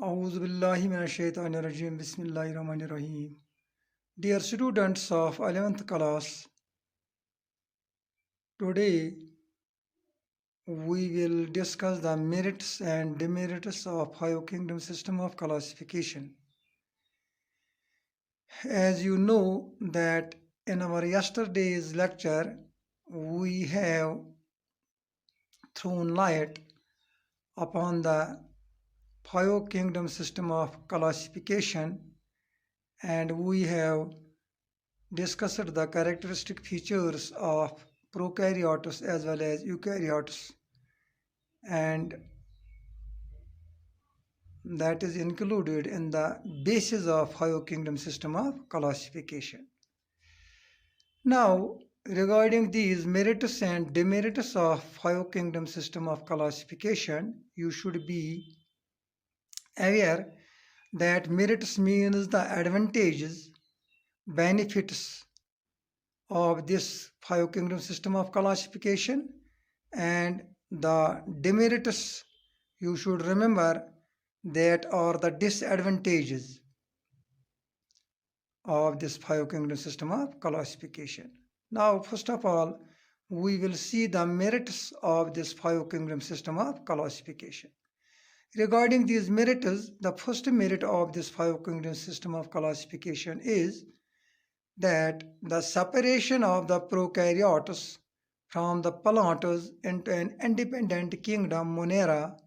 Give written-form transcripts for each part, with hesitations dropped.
Auzubillahiminash-shaytanir-rajim. Bismillahir-rahmanir-rahim. Dear students of 11th class, today we will discuss the merits and demerits of Five Kingdom system of classification. As you know that in our yesterday's lecture, we have thrown light upon the Five Kingdom system of classification, and we have discussed the characteristic features of prokaryotes as well as eukaryotes, and that is included in the basis of Five Kingdom system of classification. Now, regarding these merits and demerits of Five Kingdom system of classification, you should be aware that merits means the advantages, benefits of this Five Kingdom system of classification, and the demerits you should remember that are the disadvantages of this Five Kingdom system of classification. Now, first of all, we will see the merits of this Five Kingdom system of classification. Regarding these merits, the first merit of this Five Kingdom system of classification is that the separation of the prokaryotes from the planetes into an independent kingdom, Monera,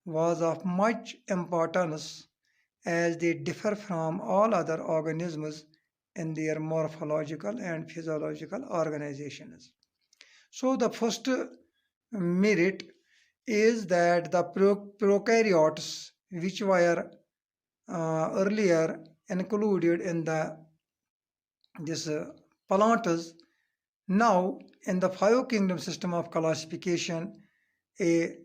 was of much importance as they differ from all other organisms in their morphological and physiological organizations. So the first merit is that the prokaryotes, which were earlier included in this planetes, now in the Five Kingdom system of classification, a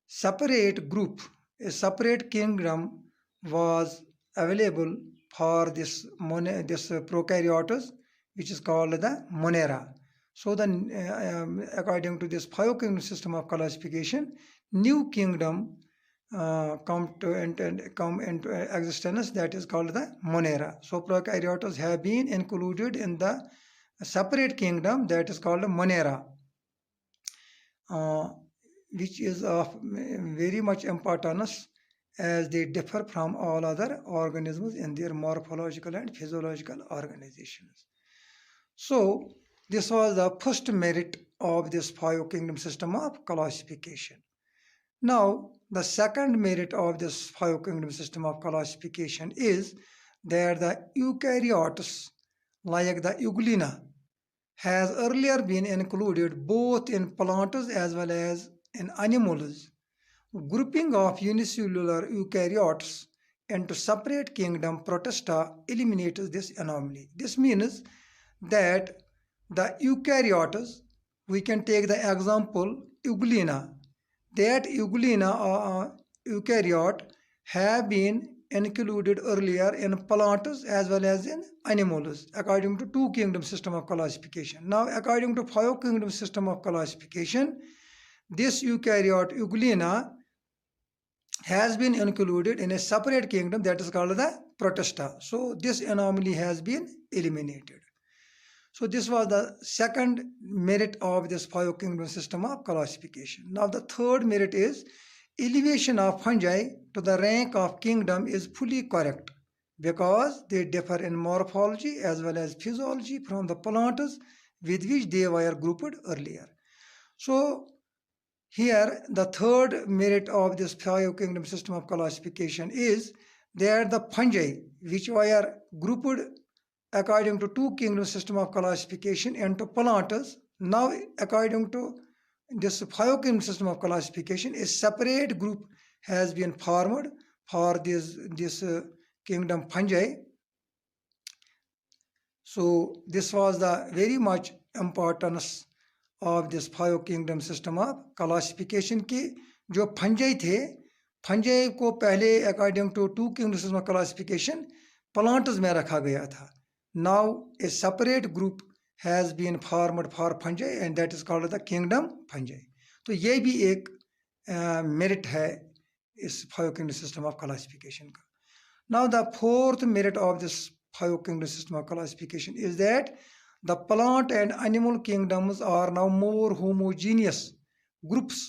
separate group, a separate kingdom was available for this prokaryotes, which is called the Monera. So according to this Five Kingdom system of classification, new kingdom come into existence, that is called the Monera. So prokaryotes have been included in the separate kingdom that is called Monera, which is of very much importance as they differ from all other organisms in their morphological and physiological organizations. So this was the first merit of this Five Kingdom system of classification. Now, the second merit of this Five Kingdom system of classification is that the eukaryotes, like the Euglena, has earlier been included both in plantas as well as in animals. Grouping of unicellular eukaryotes into separate kingdom Protista eliminates this anomaly. This means that the eukaryotes, we can take the example Euglena, that Euglena eukaryote have been included earlier in plantas as well as in animals according to two kingdom system of classification. Now, according to Five Kingdom system of classification, this eukaryote Euglena has been included in a separate kingdom that is called the Protista. So this anomaly has been eliminated. So this was the second merit of this Five Kingdom system of classification. Now the third merit is elevation of fungi to the rank of kingdom is fully correct because they differ in morphology as well as physiology from the plantas with which they were grouped earlier. So here the third merit of this Five Kingdom system of classification is that the fungi which were grouped according to two kingdom system of classification into plantas, now according to this Five Kingdom system of classification, a separate group has been formed for this kingdom fungi. So this was the very much importance of this Five Kingdom system of classification की जो fungi थे, fungi को पहले according to two kingdom system of classification plantas में रखा गया था. Now a separate group has been formed for fungi and that is called the kingdom fungi. तो ये भी एक merit है इस 5 kingdom system of classification का. Now the fourth merit of this 5 kingdom system of classification is that the plant and animal kingdoms are now more homogeneous groups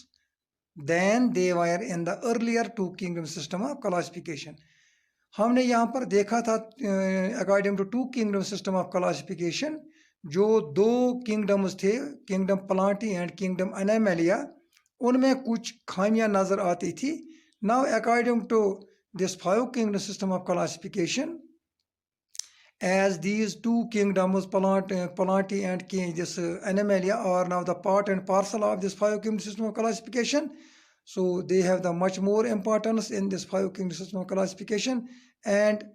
than they were in the earlier 2 kingdom system of classification. हमने यहाँ पर देखा था according to 2 kingdom system of classification जो 2 kingdoms थे, kingdom plantae and kingdom animalia, उनमें कुछ खामियां नजर आती थी. Now according to this 5 kingdom system of classification, as these 2 kingdoms, Planti and this Animalia, are now the part and parcel of this 5 kingdom system of classification. So they have the much more importance in this 5 kingdom system of classification and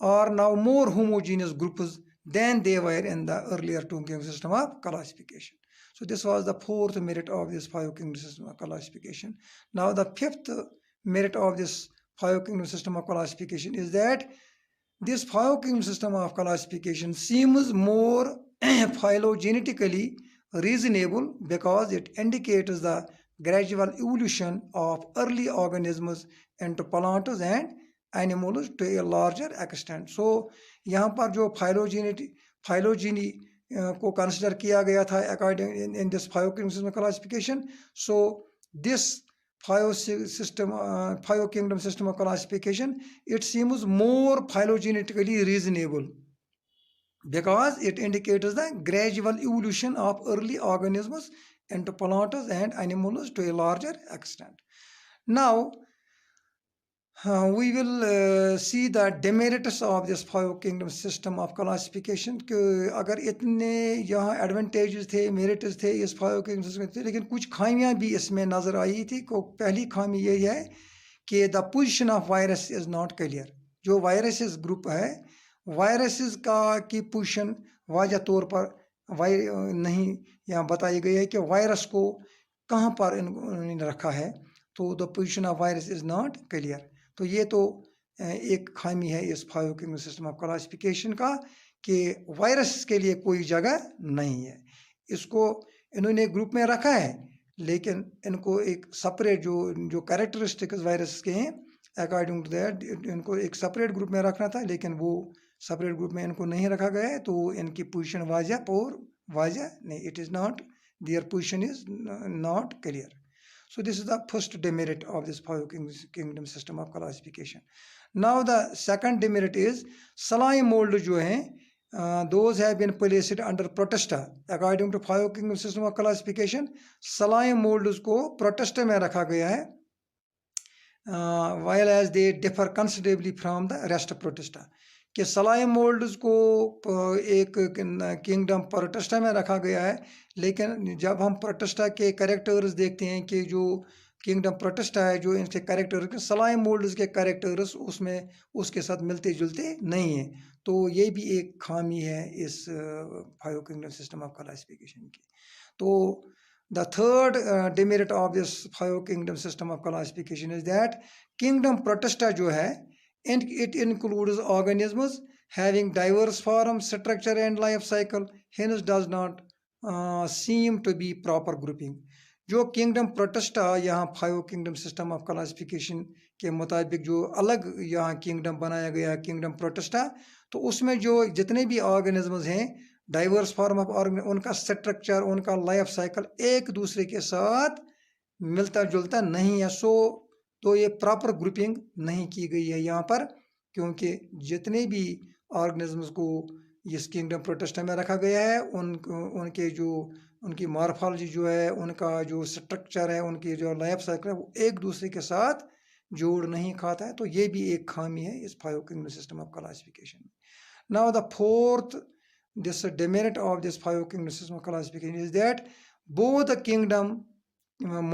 are now more homogeneous groups than they were in the earlier 2 kingdom system of classification. So this was the fourth merit of this 5 kingdom system of classification. Now the fifth merit of this 5 kingdom system of classification is that this 5 kingdom system of classification seems more phylogenetically reasonable because it indicates the gradual evolution of early organisms into plants and animals to a larger extent. So यहाँ पर जो phylogeny को consider किया गया था according in this 5 kingdom system classification. So this 5 kingdom system of classification, it seems more phylogenetically reasonable because it indicates the gradual evolution of early organisms into plants and animals to a larger extent. Now we will see the demerits of this 5 kingdom system of classification. कि अगर इतने यहाँ advantages थे, merits थे इस 5 kingdom system थे, लेकिन कुछ खामियां भी इसमें नजर आई थी. को पहली खामी यही है कि the position of virus is not clear. जो viruses group है, viruses का की position वाज़ह तौर पर नहीं यहाँ बताई गई है कि वायरस को कहाँ पर इन्होंने रखा है. तो the position of virus is not clear. तो ये तो एक खामी है इस 5 किंगडम सिस्टम ऑफ क्लासिफिकेशन का कि वायरस के लिए कोई जगह नहीं है. इसको इन्होंने ग्रुप में रखा है लेकिन इनको एक सेपरेट जो कैरेक्टरिस्टिक्स वायरस के हैं अकॉर्डिंग टू दैट इनको एक सेपरेट ग्रुप में रखना था, लेकिन वो सेपरेट ग्रुप में इनको नहीं रखा गया है. तो इनकी पोजीशन वाज़ह नहीं, it is not, their position is not clear. So this is the first demerit of this 5 kingdom system of classification. Now the second demerit is slime mold जो हैं, those have been placed under protesta according to 5 kingdom system of classification. slime molds को protesta में रखा गया है while as they differ considerably from the rest of protesta. कि slime molds को एक किंगडम प्रोटेस्टा में रखा गया है, लेकिन जब हम प्रोटेस्टा के कैरेक्टर्स देखते हैं कि जो किंगडम प्रोटेस्टा है जो इनके कैरेक्टर्स स्लाइम मोल्ड्स के कैरेक्टर्स उसमें उसके साथ मिलते जुलते नहीं हैं. तो ये भी एक खामी है इस 5 किंगडम सिस्टम ऑफ क्लासिफिकेशन की. तो the third demerit of this 5 kingdom system of classification is that kingdom Protista जो है it includes organisms having diverse form, structure and life cycle, hence does not seem to be proper grouping. जो kingdom Protista यहाँ 5 kingdom system of classification के मुताबिक जो अलग यहाँ kingdom बनाया गया किंगडम प्रोटेस्टा, तो उसमें जो जितने भी ऑर्गेनिजम्स हैं डाइवर्स फॉर्म ऑफ ऑर्गेनिज्म, उनका स्ट्रक्चर उनका लाइफ साइकिल एक दूसरे के साथ मिलता जुलता नहीं है. सो तो ये प्रॉपर ग्रुपिंग नहीं की गई है यहाँ पर, क्योंकि जितने भी ऑर्गेनिजम्स को इस किंगडम प्रोटेस्टा में रखा गया है उनके जो उनकी मॉर्फोलॉजी जो है, उनका जो स्ट्रक्चर है, उनकी जो लाइफ साइकिल है, वो एक दूसरे के साथ जोड़ नहीं खाता है. तो ये भी एक खामी है इस 5 किंगडम सिस्टम ऑफ क्लासिफिकेशन में. Now the fourth this demerit of this 5 kingdom system of classification is that both the kingdom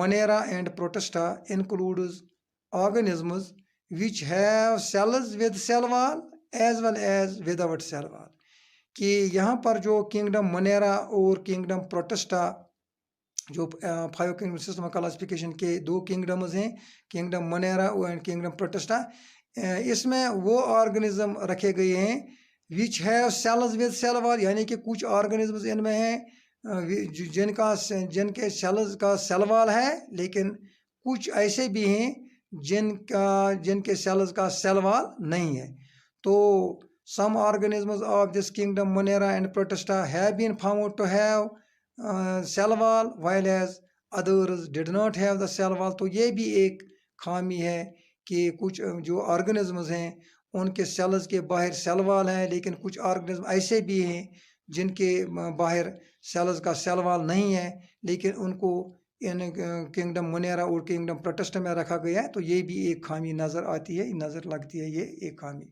Monera and Protista includes organisms which have cells with cell wall as well as without cell wall. कि यहाँ पर जो kingdom Manera और kingdom Protista जो 5 kingdom system of classification के 2 kingdoms हैं, kingdom monera and kingdom protista, इसमें वो ऑर्गेनिज्म रखे गए हैं which have cells with cell wall, यानी कि कुछ ऑर्गेनिज्म्स इनमें हैं जिनके सेल्स का सेल वॉल है, लेकिन कुछ ऐसे भी हैं जिनके सेल्स का सेल वॉल नहीं है. तो some organisms of this kingdom, Monera and Protista, have been found to have cell wall, while as others did not have the cell wall. तो ये भी एक खामी है कि कुछ जो ऑर्गेनिजम्स हैं उनके सेल्स के बाहर सेल वॉल है, लेकिन कुछ ऑर्गेनिज्म ऐसे भी हैं जिनके बाहर सेल्स का सेल वॉल नहीं है, लेकिन उनको इन किंगडम मोनेरा और किंगडम प्रोटिस्टा में रखा गया है. तो ये भी एक खामी नज़र आती है, नज़र लगती है ये एक खामी.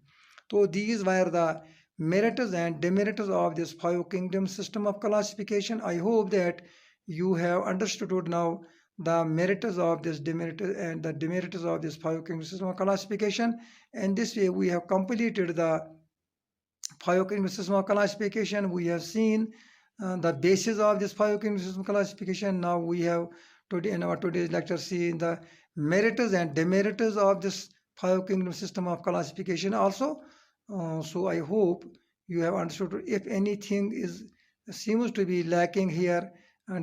So these were the merits and demerits of this five kingdom system of classification. I hope that you have understood now the merits of this demerit and the demerits of this five kingdom system of classification. And this way we have completed the five kingdom system of classification. We have seen the basis of this five kingdom system classification. Now we have today in our today's lecture seen the merits and demerits of this five kingdom system of classification also. So I hope you have understood. If anything seems to be lacking here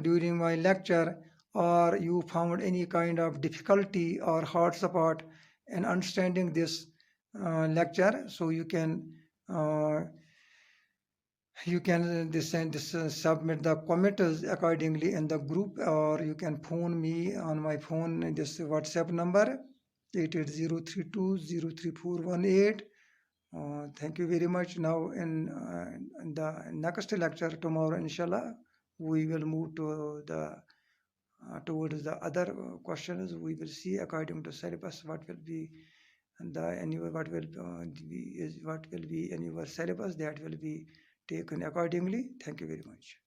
during my lecture, or you found any kind of difficulty or hard support in understanding this lecture, so you can submit the comments accordingly in the group, or you can phone me on my phone, this WhatsApp number 8803203418. Thank you very much. Now in the next lecture tomorrow, inshallah, we will move to the towards the other questions. We will see according to syllabus what will be what will be in your syllabus, that will be taken accordingly. Thank you very much.